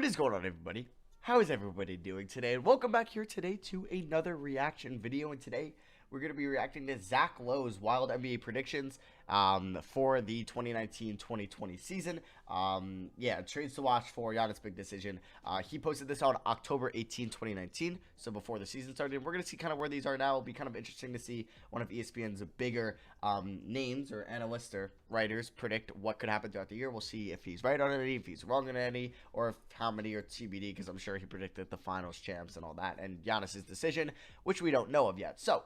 What is going on, everybody? How is everybody doing today? And welcome back here today to another reaction video. And today we're going to be reacting to Zach Lowe's wild NBA predictions for the 2019-2020 season. Yeah, trades to watch for Giannis' big decision. He posted this on October 18, 2019, so before the season started. We're going to see kind of where these are now. It'll be kind of interesting to see one of ESPN's bigger names or analysts or writers predict what could happen throughout the year. We'll see if he's right on any, if he's wrong on any, or if how many are TBD, because I'm sure he predicted the finals champs and all that, and Giannis' decision, which we don't know of yet. So,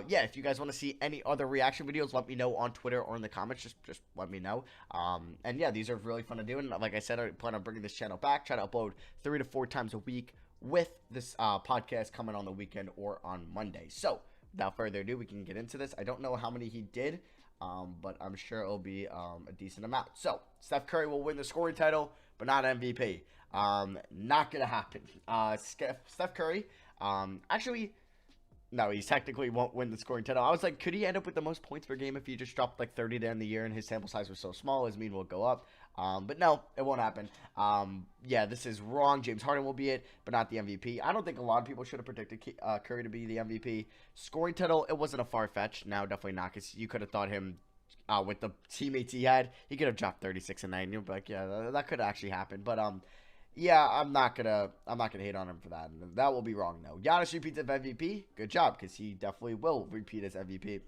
yeah, if you guys want to see any other reaction videos, let me know on Twitter or in the comments. Just let me know. And yeah, these are really fun to do. And like I said, I plan on bringing this channel back, try to upload 3 to 4 times a week with this podcast coming on the weekend or on Monday. So without further ado, we can get into this. I don't know how many he did, but I'm sure it'll be a decent amount. So Steph Curry will win the scoring title, but not MVP. Not gonna happen. Steph Curry, actually. No, he technically won't win the scoring title. I was like, could he end up with the most points per game if he just dropped like 30 to end the year and his sample size was so small? His mean will go up. But no, it won't happen. Yeah, this is wrong. James Harden will be it, but not the MVP. I don't think a lot of people should have predicted Curry to be the MVP. Scoring title, it wasn't a far-fetched. Now, definitely not, because you could have thought him with the teammates he had, he could have dropped 36 and 9. You'd be like, yeah, that could actually happen. But yeah, I'm not gonna hate on him for that. That will be wrong though. Giannis repeats as MVP. Good job, because he definitely will repeat as MVP,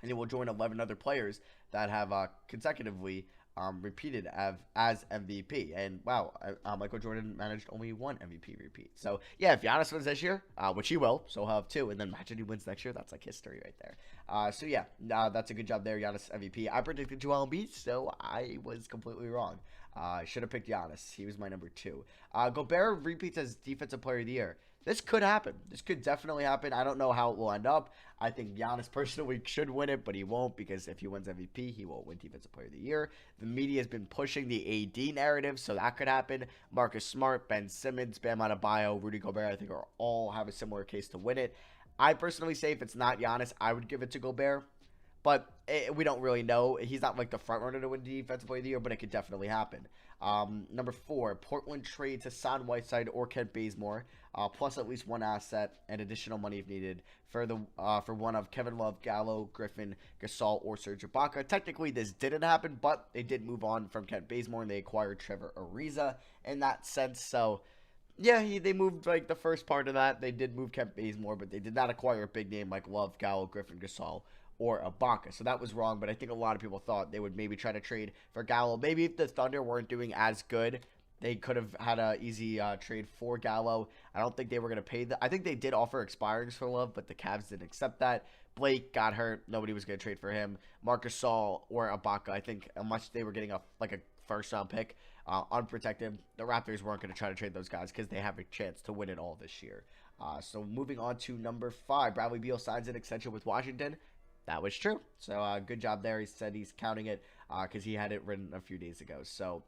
and he will join 11 other players that have consecutively repeated as MVP. And wow, Michael Jordan managed only 1 MVP repeat. So yeah, if Giannis wins this year, which he will, so he'll have 2, and then imagine he wins next year. That's like history right there. So yeah, that's a good job there, Giannis MVP. I predicted Joel Embiid, so I was completely wrong. I should have picked Giannis. He was my number 2. Gobert repeats as Defensive Player of the Year. This could happen. This could definitely happen. I don't know how it will end up. I think Giannis personally should win it, but he won't, because if he wins MVP, he won't win Defensive Player of the Year. The media has been pushing the AD narrative, so that could happen. Marcus Smart, Ben Simmons, Bam Adebayo, Rudy Gobert, I think are all have a similar case to win it. I personally say if it's not Giannis, I would give it to Gobert. But we don't really know. He's not like the front runner to win Defensive Player of the Year, but it could definitely happen. Number 4, Portland trades Hassan Whiteside or Kent Bazemore, plus at least 1 asset and additional money if needed for one of Kevin Love, Gallo, Griffin, Gasol, or Serge Ibaka. Technically, this didn't happen, but they did move on from Kent Bazemore and they acquired Trevor Ariza in that sense. So yeah, they moved like the first part of that. They did move Kent Bazemore, but they did not acquire a big name like Love, Gallo, Griffin, Gasol, or Ibaka. So that was wrong, but I think a lot of people thought they would maybe try to trade for Gallo. Maybe if the Thunder weren't doing as good, they could have had an easy trade for Gallo. I don't think they were going to pay I think they did offer expirings for Love, but the Cavs didn't accept that. Blake got hurt. Nobody was going to trade for him. Marcus Gasol or Ibaka, I think unless they were getting a first-round pick, unprotected, the Raptors weren't going to try to trade those guys because they have a chance to win it all this year. So moving on to number 5, Bradley Beal signs an extension with Washington. That was true. So good job there. He said he's counting it because he had it written a few days ago. So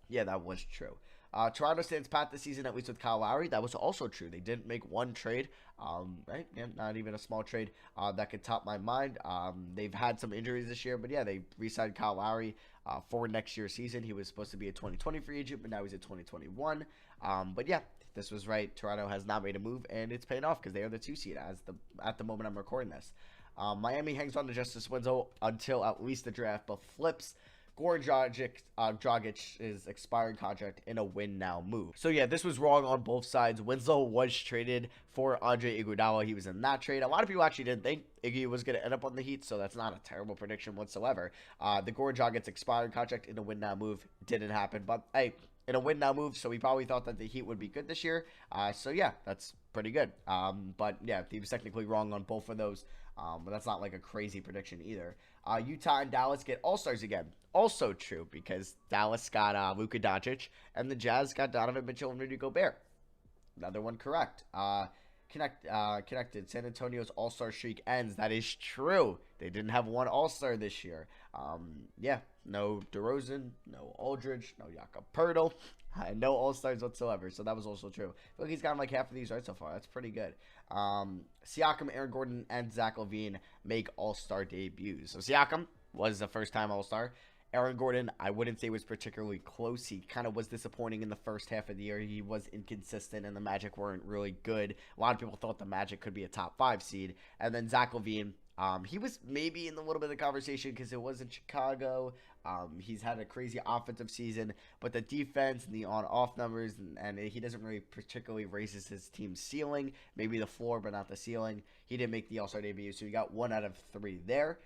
yeah, that was true. Toronto stands pat this season, at least with Kyle Lowry. That was also true. They didn't make one trade, right? Yeah, not even a small trade that could top my mind. They've had some injuries this year, but yeah, they re-signed Kyle Lowry for next year's season. He was supposed to be a 2020 free agent, but now he's a 2021. But yeah, this was right. Toronto has not made a move, and it's paying off because they are the 2 seed at the moment I'm recording this. Miami hangs on to Justice Winslow until at least the draft, but flips Goran Dragic's expiring contract in a win-now move. So yeah, this was wrong on both sides. Winslow was traded for Andre Iguodala. He was in that trade. A lot of people actually didn't think Iggy was going to end up on the Heat, so that's not a terrible prediction whatsoever. The Goran Dragic's expiring contract in a win-now move didn't happen, but hey, in a win-now move, so we probably thought that the Heat would be good this year. So yeah, that's pretty good. But yeah, he was technically wrong on both of those. But that's not like a crazy prediction either. Utah and Dallas get All-Stars again. Also true, because Dallas got Luka Doncic, and the Jazz got Donovan Mitchell and Rudy Gobert. Another one correct. Connected. San Antonio's All-Star streak ends. That is true. They didn't have one All-Star this year. Yeah, no DeRozan, no Aldridge, no Jakob Poeltl, no All-Stars whatsoever. So that was also true. I feel like he's gotten like half of these right so far. That's pretty good. Siakam, Aaron Gordon, and Zach LaVine make All-Star debuts. So Siakam was the first-time All-Star. Aaron Gordon, I wouldn't say was particularly close. He kind of was disappointing in the first half of the year. He was inconsistent, and the Magic weren't really good. A lot of people thought the Magic could be a top 5 seed. And then Zach LaVine, he was maybe in a little bit of the conversation because it was in Chicago. He's had a crazy offensive season, but the defense and the on-off numbers, and he doesn't really particularly raises his team's ceiling. Maybe the floor, but not the ceiling. He didn't make the All-Star debut, so he got 1 out of 3 there.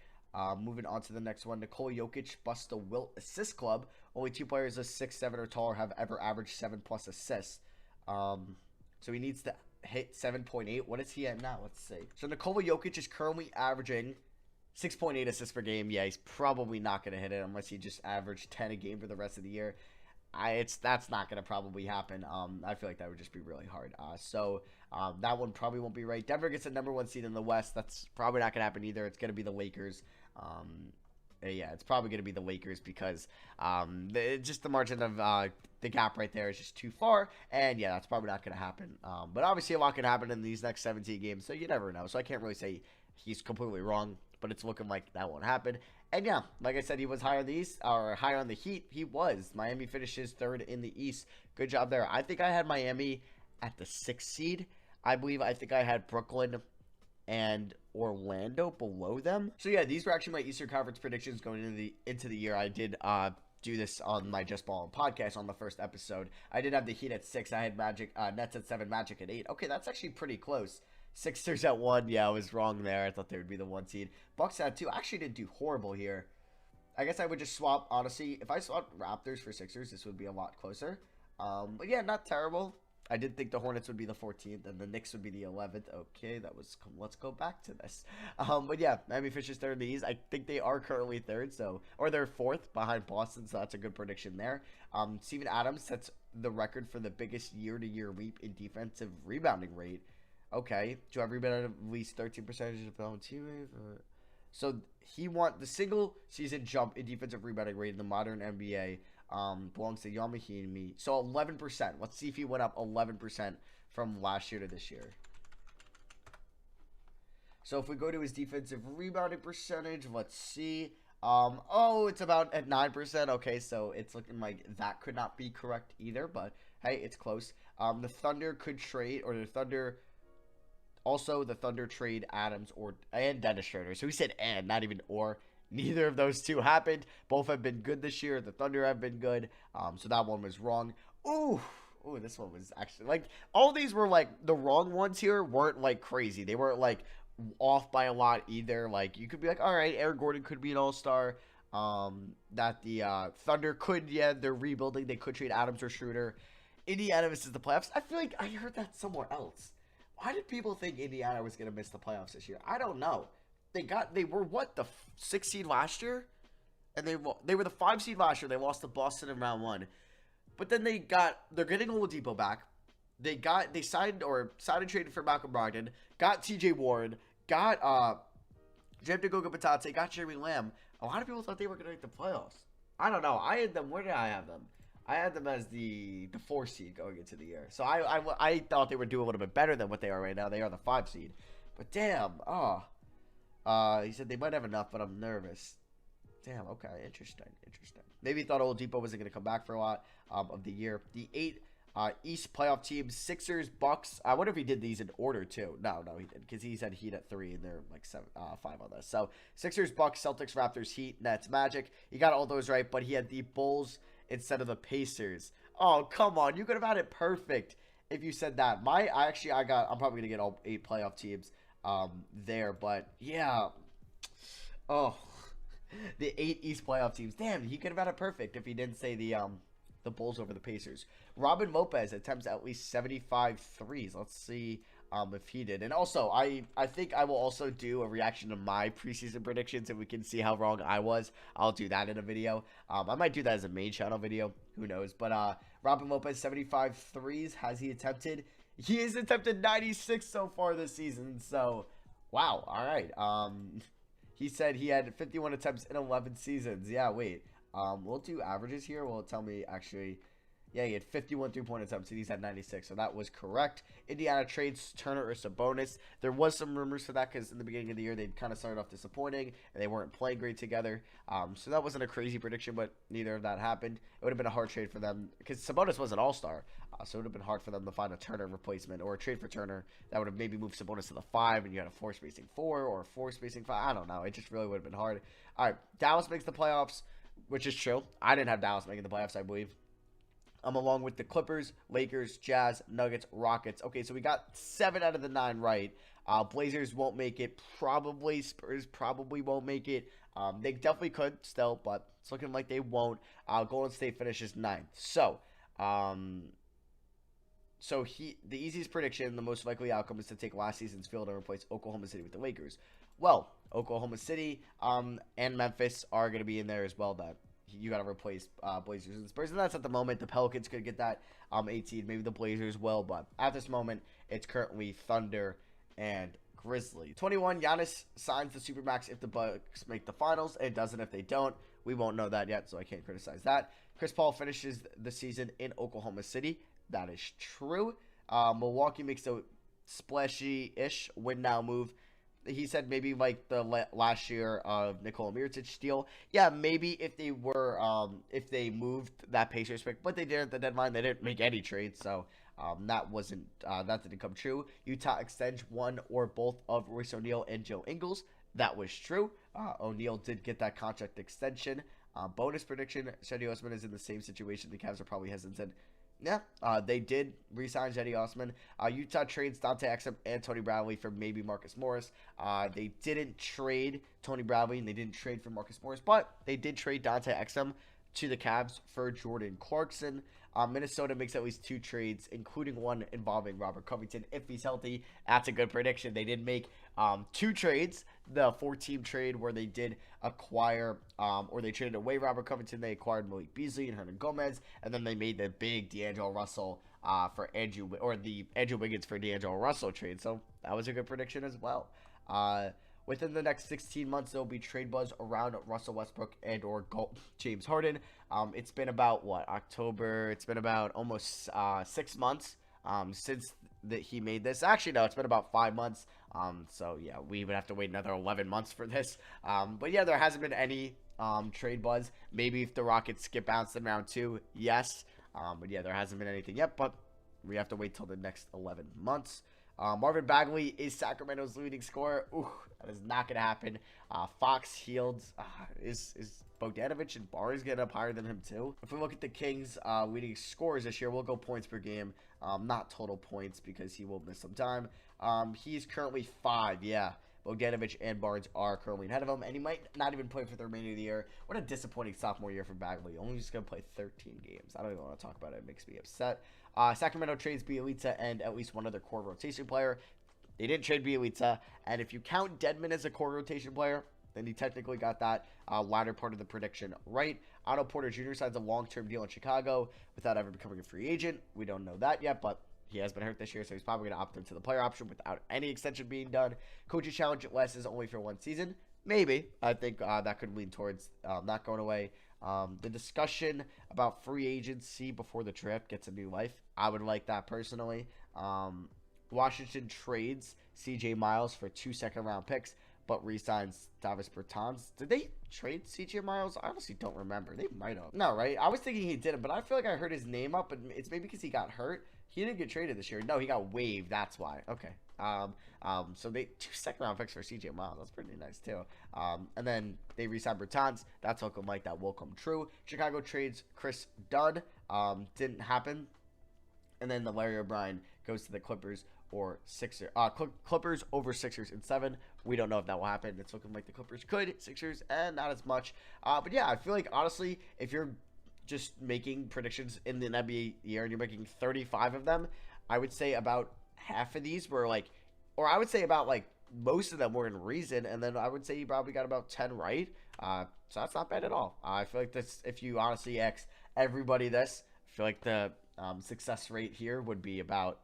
Moving on to the next one, Nikola Jokic busts the Wilt Assist Club. Only 2 players of 6'7" or taller have ever averaged 7+ assists. So he needs to hit 7.8. What is he at now? Let's see. So Nikola Jokic is currently averaging 6.8 assists per game. Yeah, he's probably not going to hit it unless he just averaged 10 a game for the rest of the year. That's not going to probably happen. I feel like that would just be really hard. That one probably won't be right. Denver gets the #1 seed in the West. That's probably not going to happen either. It's going to be the Lakers. Yeah, it's probably going to be the Lakers because just the margin of the gap right there is just too far. And, yeah, that's probably not going to happen. But obviously a lot can happen in these next 17 games, so you never know. So I can't really say he's completely wrong, but it's looking like that won't happen. And, yeah, like I said, he was higher on the East, or higher on the Heat. He was. Miami finishes 3rd in the East. Good job there. I think I had Miami at the 6th seed. I think I had Brooklyn and Orlando below them. So yeah, these were actually my Eastern Conference predictions going into the year. I did do this on my Just Ballin' podcast on the first episode. I did have the Heat at 6. I had Nets at 7, Magic at 8. Okay, that's actually pretty close. Sixers at 1. Yeah, I was wrong there. I thought they would be the 1 seed. Bucks at 2. I actually didn't do horrible here. I guess I would just swap, honestly. If I swapped Raptors for Sixers, this would be a lot closer. But yeah, not terrible. I did think the Hornets would be the 14th and the Knicks would be the 11th. Okay, let's go back to this. But yeah, Miami finishes 3rd in the East. I think they are currently 3rd, or they're 4th behind Boston, so that's a good prediction there. Steven Adams sets the record for the biggest year-to-year leap in defensive rebounding rate. Okay, to have rebounded at least 13% of fellow teammates. So he won the single season jump in defensive rebounding rate in the modern NBA. Belongs to Yamahimi. So 11%. Let's see if he went up 11% from last year to this year. So if we go to his defensive rebounding percentage, let's see. It's about at 9%. Okay, so it's looking like that could not be correct either, but hey, it's close. The Thunder could trade, or the Thunder trade Adams and Dennis Schroeder. So he said and, not even or. Neither of those two happened. Both have been good this year. The Thunder have been good. So that one was wrong. Ooh, this one was actually, like, all these were, like, the wrong ones here weren't, like, crazy. They weren't, like, off by a lot either. Like, you could be like, all right, Aaron Gordon could be an all-star. That the Thunder could, yeah, they're rebuilding. They could trade Adams or Schroeder. Indiana misses the playoffs. I feel like I heard that somewhere else. Why did people think Indiana was going to miss the playoffs this year? I don't know. They were what, the 6th seed last year, and they were the 5 seed last year. They lost to Boston in round 1, but then they're getting Oladipo back. They signed and traded for Malcolm Brogdon, got T.J. Warren, got Jeff Goga-Batata, got Jeremy Lamb. A lot of people thought they were going to make the playoffs. I don't know. I had them. Where did I have them? I had them as the 4 seed going into the year. So I thought they would do a little bit better than what they are right now. They are the 5 seed, but damn, he said they might have enough, but I'm nervous. Damn, okay, interesting. Maybe he thought Oladipo wasn't going to come back for a lot of the year. The 8 East playoff teams, Sixers, Bucks. I wonder if he did these in order, too. No, he didn't, because he said Heat at 3, and they're like 5 on this. So, Sixers, Bucks, Celtics, Raptors, Heat, Nets, Magic. He got all those right, but he had the Bulls instead of the Pacers. Oh, come on. You could have had it perfect if you said that. I'm probably going to get all 8 playoff teams there, but yeah, the 8 East playoff teams. Damn, he could have had it perfect if he didn't say the Bulls over the Pacers. Robin Lopez attempts at least 75 threes. Let's see if he did. And also, I think I will also do a reaction to my preseason predictions, and we can see how wrong I was. I'll do that in a video. I might do that as a main channel video. Who knows? But Robin Lopez, 75 threes has he attempted? He has attempted 96 so far this season, so, wow, all right. He said he had 51 attempts in 11 seasons. Yeah, wait. We'll do averages here. Will it tell me, actually, Yeah, he had 51 3-point attempts, and he's at 96, so that was correct. Indiana trades Turner or Sabonis. There was some rumors for that because in the beginning of the year, they kind of started off disappointing, and they weren't playing great together. So that wasn't a crazy prediction, but neither of that happened. It would have been a hard trade for them because Sabonis was an all-star, so it would have been hard for them to find a Turner replacement or a trade for Turner that would have maybe moved Sabonis to the 5, and you had a 4 spacing 4 or a 4 spacing 5. I don't know. It just really would have been hard. All right, Dallas makes the playoffs, which is true. I didn't have Dallas making the playoffs, I believe. Along with the Clippers, Lakers, Jazz, Nuggets, Rockets. Okay, so we got 7 out of the 9 right. Blazers won't make it. Probably. Spurs probably won't make it. They definitely could still, but it's looking like they won't. Golden State finishes 9th. So, the easiest prediction, the most likely outcome is to take last season's field and replace Oklahoma City with the Lakers. Well, Oklahoma City and Memphis are going to be in there as well. That you got to replace Blazers and Spurs, and that's at the moment. The Pelicans could get that 18, maybe the Blazers will, but at this moment, it's currently Thunder and Grizzlies. 21, Giannis signs the Supermax if the Bucks make the finals. It doesn't if they don't. We won't know that yet, so I can't criticize that. Chris Paul finishes the season in Oklahoma City. That is true. Milwaukee makes a splashy-ish win-now move. He said maybe like the last year of Nikola Mirotic deal. Yeah, maybe if they were, if they moved that Pacers pick, but they didn't at the deadline. They didn't make any trades, so that didn't come true. Utah extends one or both of Royce O'Neal and Joe Ingles. That was true. O'Neal did get that contract extension. Bonus prediction: Cedi Osman is in the same situation. The Cavs are probably hesitant. Yeah, they did re-sign Cedi Osman. Utah trades Dante Exum and Tony Bradley for maybe Marcus Morris. They didn't trade Tony Bradley and they didn't trade for Marcus Morris, but they did trade Dante Exum to the Cavs for Jordan Clarkson. Minnesota makes at least 2 trades, including one involving Robert Covington if he's healthy. That's a good prediction. They did make 2 trades. The 4-team trade where they did acquire, or they traded away Robert Covington. They acquired Malik Beasley and Hernan Gomez, and then they made the big D'Angelo Russell for Andrew, or the Andrew Wiggins for D'Angelo Russell trade. So that was a good prediction as well. Within the next 16 months, there will be trade buzz around Russell Westbrook and or James Harden. It's been about, October? It's been about almost 6 months since he made this. Actually, no, it's been about 5 months. So, yeah, we would have to wait another 11 months for this. But, yeah, there hasn't been any trade buzz. Maybe if the Rockets get bounced in round 2, yes. But, yeah, there hasn't been anything yet. But we have to wait till the next 11 months. Marvin Bagley is Sacramento's leading scorer. Ooh, that is not going to happen. Fox, Shields, is Bogdanovich and Barnes getting up higher than him too? If we look at the Kings' leading scorers this year, we'll go points per game, not total points because he will miss some time. He's currently 5, yeah. Bogdanovich and Barnes are currently ahead of him, and he might not even play for the remainder of the year. What a disappointing sophomore year for Bagley. Only just going to play 13 games. I don't even want to talk about it. It makes me upset. Sacramento trades Bielitsa and at least one other core rotation player. They didn't trade Bielitsa, and if you count Dedmon as a core rotation player, then he technically got that latter part of the prediction right. Otto Porter Jr. signs a long-term deal in Chicago without ever becoming a free agent. We don't know that yet, but he has been hurt this year, so he's probably going to opt into the player option without any extension being done. Coach's challenge at West is only for 1 season. Maybe. I think that could lean towards not going away. The discussion about free agency before the draft gets a new life. I would like that personally. Washington trades C.J. Miles for 2 second-round picks, but re-signs Davis Bertans. Did they trade C.J. Miles? I honestly don't remember. They might have. No, right? I was thinking he didn't, but I feel like I heard his name up, and it's maybe because he got hurt. He didn't get traded this year. No, he got waived. That's why. Okay. So they 2 second-round picks for C.J. Miles. That's pretty nice, too. And then they re-signed Bertans. That's looking like that will come true. Chicago trades Chris Dunn. Didn't happen. And then the Larry O'Brien goes to the Clippers or Sixers. Clippers over Sixers in 7. We don't know if that will happen. It's looking like the Clippers could. Sixers, and not as much. But yeah, I feel like, honestly, if you're just making predictions in the NBA year and you're making 35 of them, I would say about half of these were like, or I would say about like most of them were in reason, and then I would say you probably got about 10 right. So that's not bad at all. I feel like this, if you honestly ask everybody this, I feel like the success rate here would be about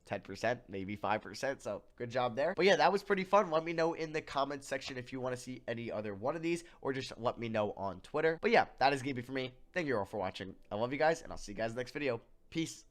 10%, maybe 5%. So good job there. But yeah, that was pretty fun. Let me know in the comments section if you want to see any other one of these, or just let me know on Twitter. But yeah, that is going to be for me. Thank you all for watching. I love you guys, and I'll see you guys next video. Peace.